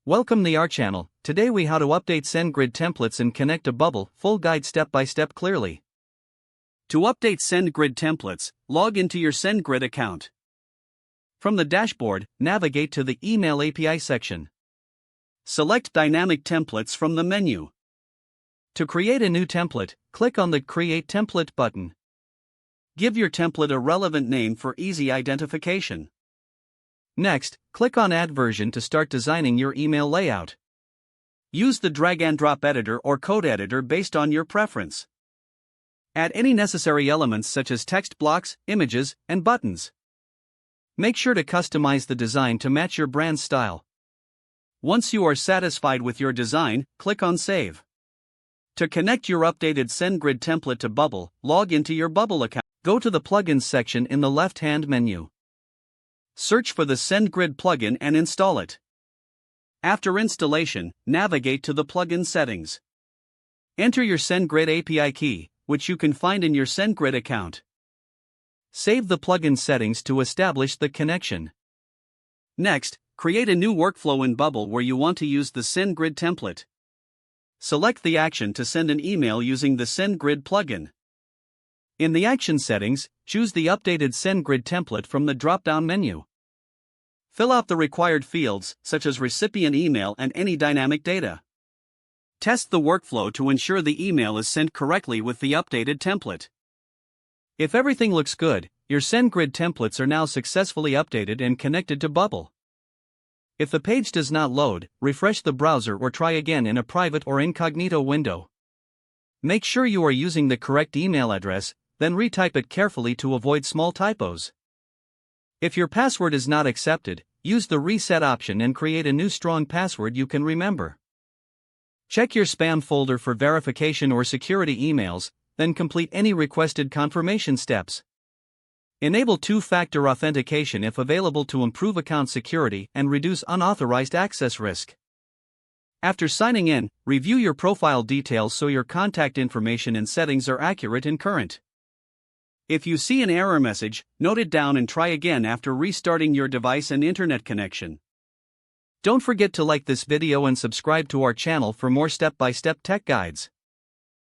Welcome to our channel. Today we how to update SendGrid templates and connect a bubble, full guide step by step clearly. To update SendGrid templates, log into your SendGrid account. From the dashboard, navigate to the Email API section. Select Dynamic Templates from the menu. To create a new template, click on the Create Template button. Give your template a relevant name for easy identification. Next, click on Add Version to start designing your email layout. Use the drag-and-drop editor or code editor based on your preference. Add any necessary elements such as text blocks, images, and buttons. Make sure to customize the design to match your brand style. Once you are satisfied with your design, click on Save. To connect your updated SendGrid template to Bubble, log into your Bubble account. Go to the Plugins section in the left-hand menu. Search for the SendGrid plugin and install it. After installation, navigate to the plugin settings. Enter your SendGrid API key, which you can find in your SendGrid account. Save the plugin settings to establish the connection. Next, create a new workflow in Bubble where you want to use the SendGrid template. Select the action to send an email using the SendGrid plugin. In the action settings, choose the updated SendGrid template from the drop-down menu. Fill out the required fields, such as recipient email and any dynamic data. Test the workflow to ensure the email is sent correctly with the updated template. If everything looks good, your SendGrid templates are now successfully updated and connected to Bubble. If the page does not load, refresh the browser or try again in a private or incognito window. Make sure you are using the correct email address, then retype it carefully to avoid small typos. If your password is not accepted, use the reset option and create a new strong password you can remember. Check your spam folder for verification or security emails, then complete any requested confirmation steps. Enable two-factor authentication if available to improve account security and reduce unauthorized access risk. After signing in, review your profile details so your contact information and settings are accurate and current. If you see an error message, note it down and try again after restarting your device and internet connection. Don't forget to like this video and subscribe to our channel for more step-by-step tech guides.